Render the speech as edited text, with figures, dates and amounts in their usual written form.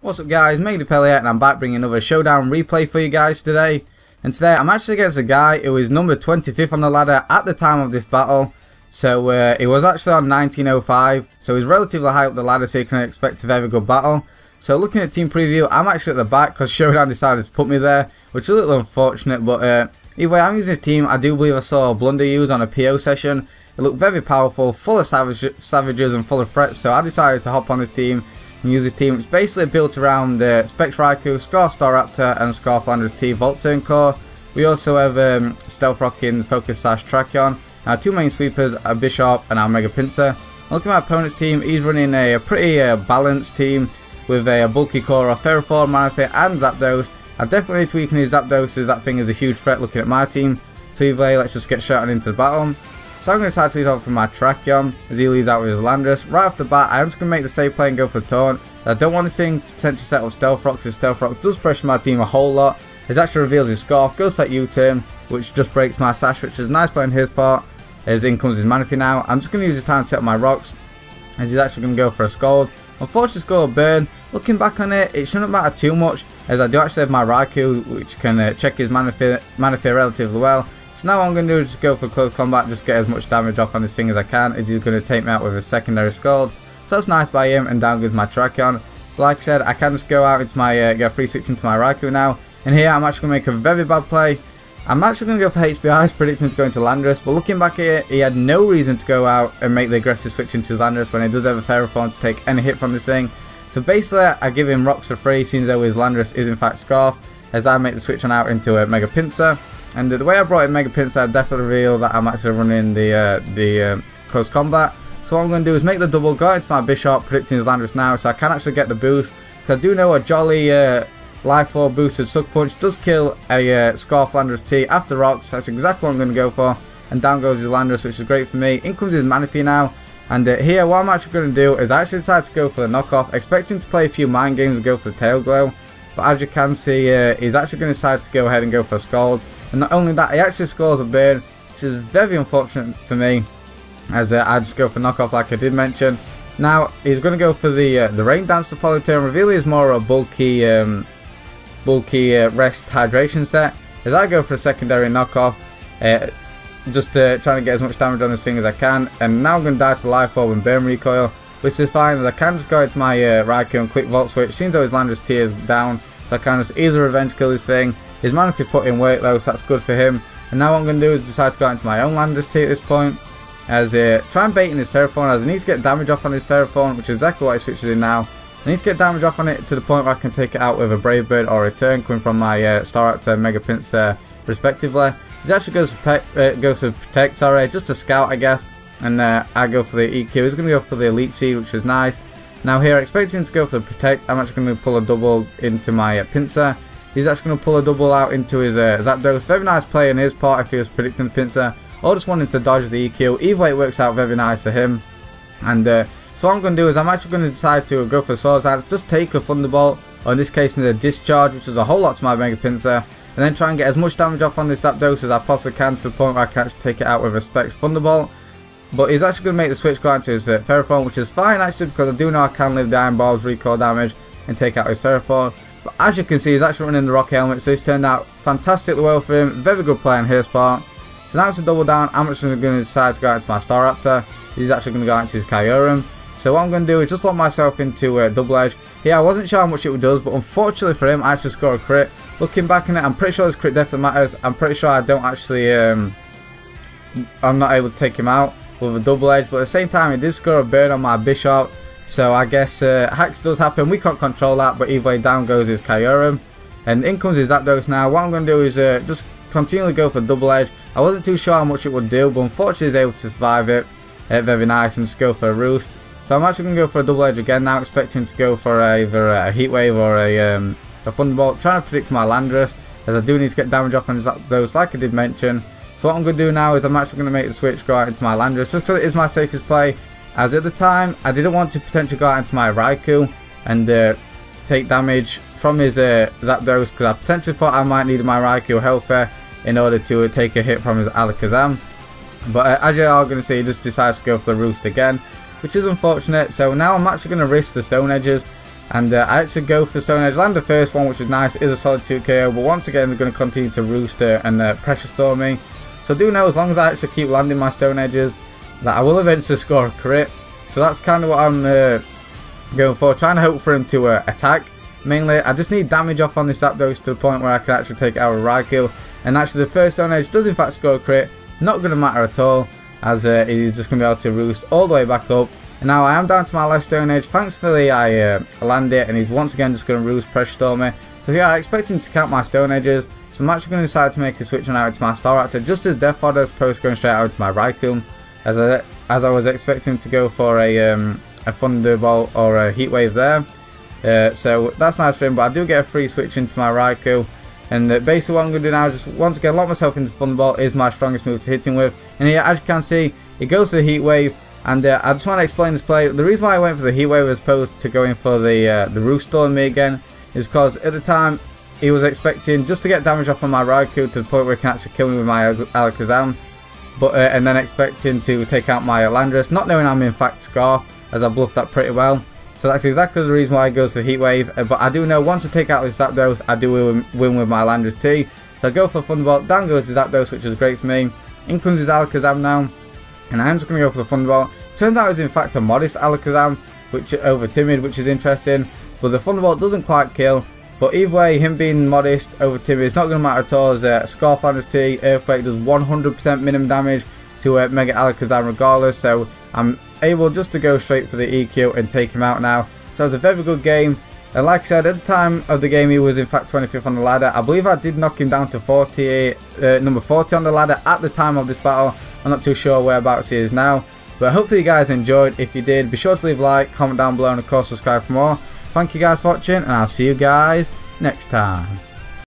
What's up guys, MegaDepellier, and I'm back bringing another Showdown replay for you guys today. And today I'm actually against a guy who is number 25th on the ladder at the time of this battle. So it was actually on 1905, so he's relatively high up the ladder, so you can expect a very good battle. So looking at team preview, I'm actually at the back because Showdown decided to put me there, which is a little unfortunate, but either way, I'm using this team. I do believe I saw Blunder use on a PO session. It looked very powerful, full of savages and full of threats, so I decided to hop on this team and use this team. It's basically built around Spectre Raikou, Scarf Staraptor and Scarf Landers T Volt Turn Core. We also have Stealth Rockins, Focus Sash, Tracheon, our two main sweepers, a Bishop and our Mega Pinsir. Looking at my opponent's team, he's running a pretty balanced team with a bulky core of Ferrothorn, Manaphy and Zapdos. I definitely need to weaken his Zapdos as that thing is a huge threat looking at my team. So either way, let's just get Showdown into the battle. So I'm going to decide to lead off with my Tracheon as he leads out with his Landorus. Right off the bat, I am just going to make the safe play and go for the taunt. I don't want anything to potentially set up Stealth Rocks, as Stealth Rock does pressure my team a whole lot. It actually reveals his Scarf, goes for that U-turn, which just breaks my Sash, which is nice play on his part. As in comes his Manaphy now. I'm just going to use this time to set up my Rocks, as he's actually going to go for a Scald. Unfortunately, score a burn. Looking back on it, it shouldn't matter too much, as I do actually have my Raikou, which can check his Manaphy relatively well. So now what I'm going to do is just go for close combat, just get as much damage off on this thing as I can, as he's going to take me out with a secondary Scald. So that's nice by him, and down goes my Tracheon. Like I said, I can just go out into my, get a free switch into my Raikou now. And here I'm actually going to make a very bad play. I'm actually going to go for HBIs, predicting him to go into Landorus, but looking back at it, he had no reason to go out and make the aggressive switch into his Landorus when he does have a Ferrothorn to take any hit from this thing. So basically, I give him Rocks for free, seeing though his Landorus is in fact Scarf, as I make the switch on out into a Mega Pinsir. And the way I brought in Mega Pinsir, I definitely reveal that I'm actually running the close combat. So what I'm going to do is make the double, go into my Bishop, predicting his Landorus now, so I can actually get the boost. Because I do know a jolly Life Orb boosted Suck Punch does kill a Scarf Landorus T after Rocks. That's exactly what I'm going to go for. And down goes his Landorus, which is great for me. In comes his Manaphy now. And here, what I'm actually going to do is I actually decided to go for the knockoff, expecting to play a few mind games and go for the Tail Glow. But as you can see, he's actually going to decide to go ahead and go for a Scald. And not only that, he actually scores a burn, which is very unfortunate for me, as I just go for knockoff like I did mention. Now, he's going to go for the Rain Dance the following turn, revealing is more a bulky rest hydration set, as I go for a secondary knockoff, just trying to get as much damage on this thing as I can. And now I'm going to die to Life Orb and Burn Recoil, which is fine, as I can just go into my Raikou and click Volt Switch. Seems though his Landorus T is down, so I can just easily revenge kill this thing. His Manaphy put in weight though, so that's good for him. And now what I'm going to do is decide to go into my own Landorus T at this point, as try and bait in his Ferrothorn, as I need to get damage off on his Ferrothorn, which is exactly what he switches in now. I need to get damage off on it to the point where I can take it out with a Brave Bird or a Return coming from my Staraptor, Mega Pinsir respectively. He actually goes for Protect, sorry, just a Scout I guess. And I go for the EQ. He's going to go for the Elite Seed, which is nice. Now here, expecting him to go for the Protect, I'm actually going to pull a double into my Pinsir. He's actually going to pull a double out into his Zapdos. Very nice play on his part if he was predicting the Pinsir, or just wanting to dodge the EQ. Either way, it works out very nice for him. And so what I'm going to do is I'm actually going to decide to go for Swords Dance, just take a Thunderbolt, or in this case a Discharge, which is a whole lot to my Mega Pinsir, and then try and get as much damage off on this Zapdos as I possibly can, to the point where I can actually take it out with a Specs Thunderbolt. But he's actually going to make the switch go into his Ferrothorn, which is fine actually, because I do know I can live the Iron Barb's recoil damage and take out his Ferrothorn. But as you can see, he's actually running the Rock Helmet, so it's turned out fantastically well for him. Very good play on his part. So now it's a double down. I'm actually going to decide to go out into my Staraptor. He's actually going to go out into his Kyurem. So what I'm going to do is just lock myself into a double edge. Yeah, I wasn't sure how much it does, but unfortunately for him, I actually score a crit. Looking back on it, I'm pretty sure this crit definitely matters. I'm pretty sure I don't actually, I'm not able to take him out with a double edge. But at the same time, he did score a burn on my Bishop. So I guess hacks does happen. We can't control that, but either way, down goes his Kyurem. And in comes his Zapdos now. What I'm going to do is just continually go for double edge. I wasn't too sure how much it would do, but unfortunately he's able to survive it. Very nice, and just go for a Roost. So I'm actually going to go for a double edge again now, expecting him to go for either a Heat Wave or a Thunderbolt. Trying to predict my Landorus, as I do need to get damage off on those, like I did mention. So what I'm going to do now is I'm actually going to make the switch go out into my Landorus, just so it is my safest play. As at the time, I didn't want to potentially go out into my Raikou and take damage from his Zapdos, because I potentially thought I might need my Raikou health in order to take a hit from his Alakazam. But as you are going to see, he just decides to go for the Roost again, which is unfortunate. So now I'm actually going to risk the Stone Edges, And I actually go for Stone Edge, land the first one, which is nice, is a solid 2 KO, but once again they're going to continue to rooster and pressure storm me. So I do know, as long as I actually keep landing my Stone Edges, that I will eventually score a crit. So that's kind of what I'm going for, trying to hope for him to attack. Mainly, I just need damage off on this Zapdos to the point where I can actually take it out with Raikou. And actually the first Stone Edge does in fact score a crit, not going to matter at all, as he's just going to be able to roost all the way back up. And now I am down to my last Stone Edge. Thankfully I land it, and he's once again just going to roost pressure storm me. So here I expect him to count my Stone Edges, so I'm actually going to decide to make a switch on out into my Staraptor, just as Death Fodder, as opposed to going straight out into my Raikou, as I was expecting to go for a Thunderbolt or a Heat Wave there. So that's nice for him, but I do get a free switch into my Raikou. And basically what I'm going to do now, just once again lock myself into Thunderbolt, is my strongest move to hit him with. And here, as you can see, it goes for the Heat Wave. And I just want to explain this play. The reason why I went for the Heat Wave as opposed to going for the Roost Storm me again is because at the time he was expecting just to get damage off on my Raikou to the point where he can actually kill me with my Alakazam, but and then expecting to take out my Landorus, not knowing I'm in fact Scarf, as I bluffed that pretty well. So that's exactly the reason why I goes for Heat Wave. But I do know once I take out this Zapdos, I do win with my Landorus T. So I go for Thunderbolt, down goes the Zapdos, which is great for me. In comes his Alakazam now, and I'm just going to go for the Thunderbolt. Turns out it's in fact a modest Alakazam, which over timid, which is interesting. But the Thunderbolt doesn't quite kill. But either way, him being modest over timid, it's not going to matter at all, as Scarf Landorus T, Earthquake does 100% minimum damage to Mega Alakazam regardless. So I'm able just to go straight for the EQ and take him out now. So it was a very good game. And like I said, at the time of the game he was in fact 25th on the ladder. I believe I did knock him down to number 40 on the ladder at the time of this battle. I'm not too sure whereabouts he is now. But hopefully you guys enjoyed. If you did, be sure to leave a like, comment down below, and of course subscribe for more. Thank you guys for watching, and I'll see you guys next time.